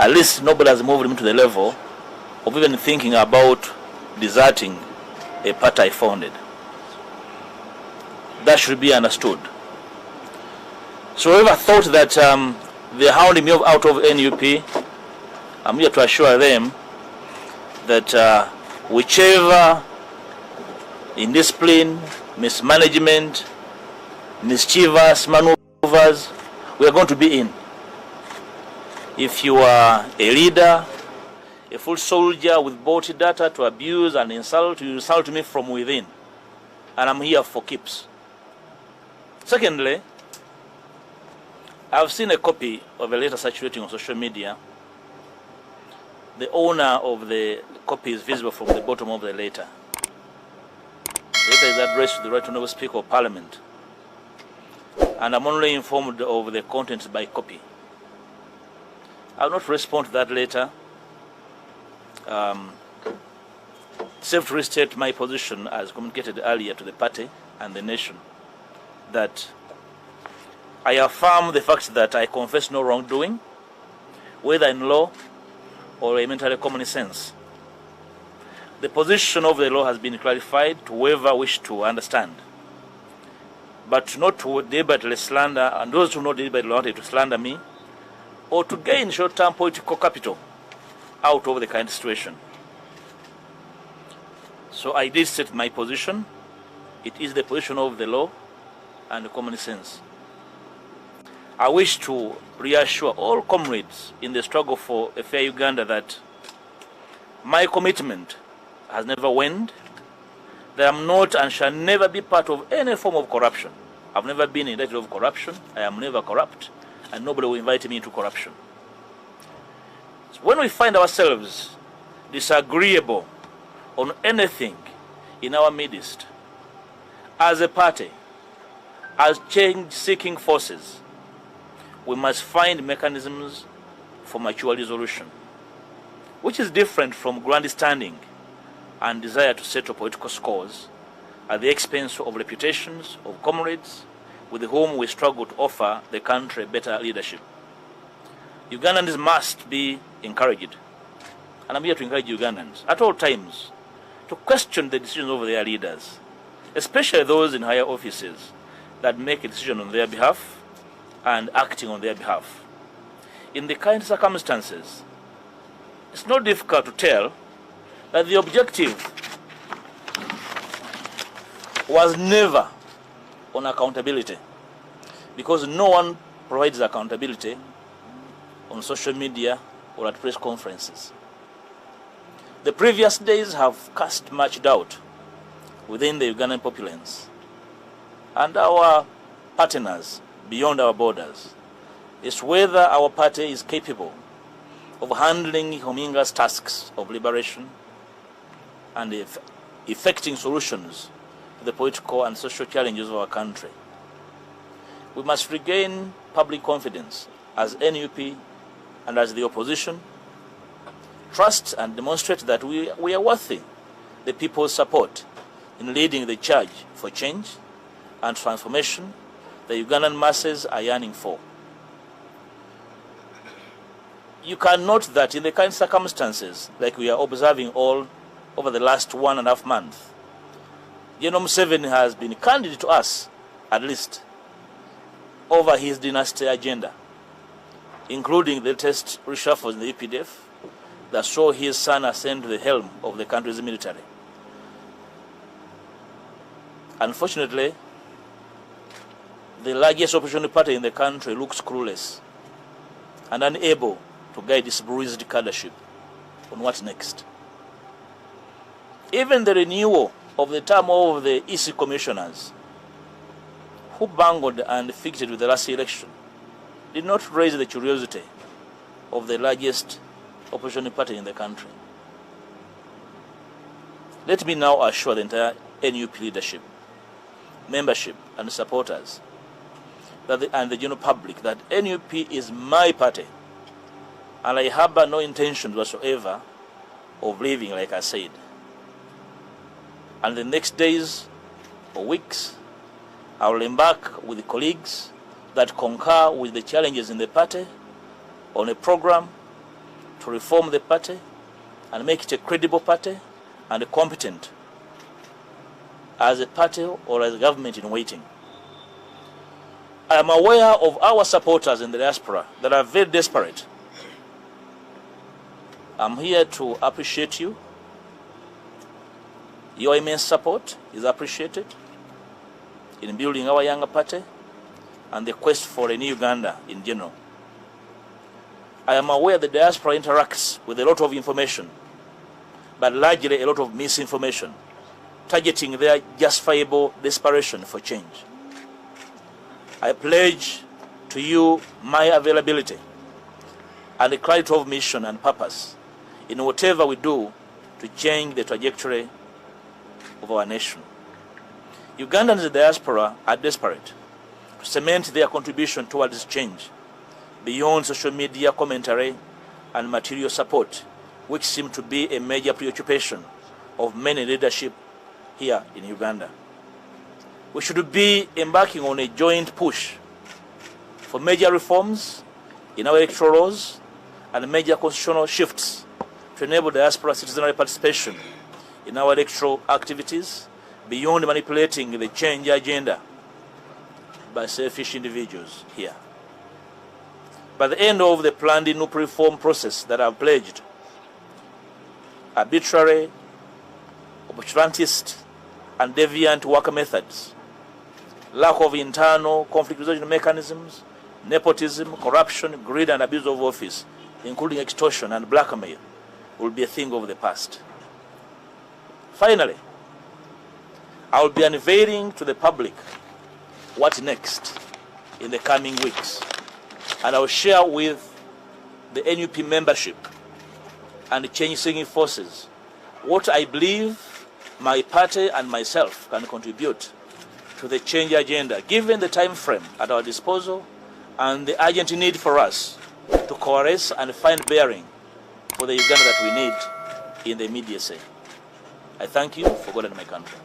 at least nobody has moved him to the level of even thinking about deserting a party I founded. That should be understood. So whoever thought that they're hounding me out of NUP, I'm here to assure them that whichever indiscipline, mismanagement, mischievous maneuvers we are going to be in. If you are a leader, a full soldier with bought data to abuse and insult, you insult me from within. And I'm here for keeps. Secondly, I've seen a copy of a letter circulating on social media. The owner of the copy is visible from the bottom of the letter. The letter is addressed to the Right Honourable Speaker of Parliament. And I'm only informed of the contents by copy. I will not respond to that letter. Except to restate my position as communicated earlier to the party and the nation, that I affirm the fact that I confess no wrongdoing, whether in law or elementary common sense. The position of the law has been clarified to whoever wish to understand, but not to deliberately slander, and those who not deliberately wanted to slander me, or to gain short-term political capital out of the current situation. So I did state my position. It is the position of the law and the common sense. I wish to reassure all comrades in the struggle for a fair Uganda that my commitment has never waned, that I'm not and shall never be part of any form of corruption. I've never been indicted of corruption. I am never corrupt, and nobody will invite me into corruption. So when we find ourselves disagreeable on anything in our midst, as a party, as change-seeking forces, we must find mechanisms for mature resolution, which is different from grandstanding and desire to settle political scores at the expense of reputations of comrades with whom we struggle to offer the country better leadership. Ugandans must be encouraged, and I'm here to encourage Ugandans at all times to question the decisions of their leaders, especially those in higher offices that make a decision on their behalf and acting on their behalf. In the current circumstances, it's not difficult to tell that the objective was never on accountability, because no one provides accountability on social media or at press conferences. The previous days have cast much doubt within the Ugandan populace and our partners beyond our borders is whether our party is capable of handling Hominga's tasks of liberation and effecting solutions to the political and social challenges of our country. We must regain public confidence as NUP and as the opposition, trust and demonstrate that we are worthy the people's support in leading the charge for change and transformation the Ugandan masses are yearning for. You can note that in the current circumstances, like we are observing all over the last 1.5 months, General Museveni has been candid to us, at least, over his dynasty agenda, including the latest reshuffles in the UPDF that saw his son ascend to the helm of the country's military. Unfortunately, the largest opposition party in the country looks clueless and unable to guide its bruised cadreship on what next. Even the renewal of the term of the EC commissioners, who bungled and fixed it with the last election, did not raise the curiosity of the largest opposition party in the country. Let me now assure the entire NUP leadership, membership and supporters and the general public that NUP is my party, and I harbor no intention whatsoever of leaving, like I said. And the next days or weeks, I will embark with the colleagues that concur with the challenges in the party on a program to reform the party and make it a credible party and competent as a party or as a government in waiting. I am aware of our supporters in the diaspora that are very desperate. I'm here to appreciate you. Your immense support is appreciated in building our younger party and the quest for a new Uganda in general. I am aware the diaspora interacts with a lot of information, but largely a lot of misinformation, targeting their justifiable desperation for change. I pledge to you my availability and the clarity of mission and purpose in whatever we do to change the trajectory of our nation. Ugandans in the diaspora are desperate to cement their contribution towards change beyond social media commentary and material support, which seem to be a major preoccupation of many leadership here in Uganda. We should be embarking on a joint push for major reforms in our electoral laws and major constitutional shifts to enable diaspora citizenry participation in our electoral activities beyond manipulating the change agenda by selfish individuals here. By the end of the planned NUP reform process that I've pledged, arbitrary, opportunist, and deviant work methods, lack of internal conflict resolution mechanisms, nepotism, corruption, greed, and abuse of office, including extortion and blackmail, will be a thing of the past. Finally, I will be unveiling to the public what next in the coming weeks, and I will share with the NUP membership and the change-seeking forces what I believe my party and myself can contribute to the change agenda, given the time frame at our disposal and the urgent need for us to coalesce and find bearing for the Uganda that we need in the immediacy. I thank you for God and my country.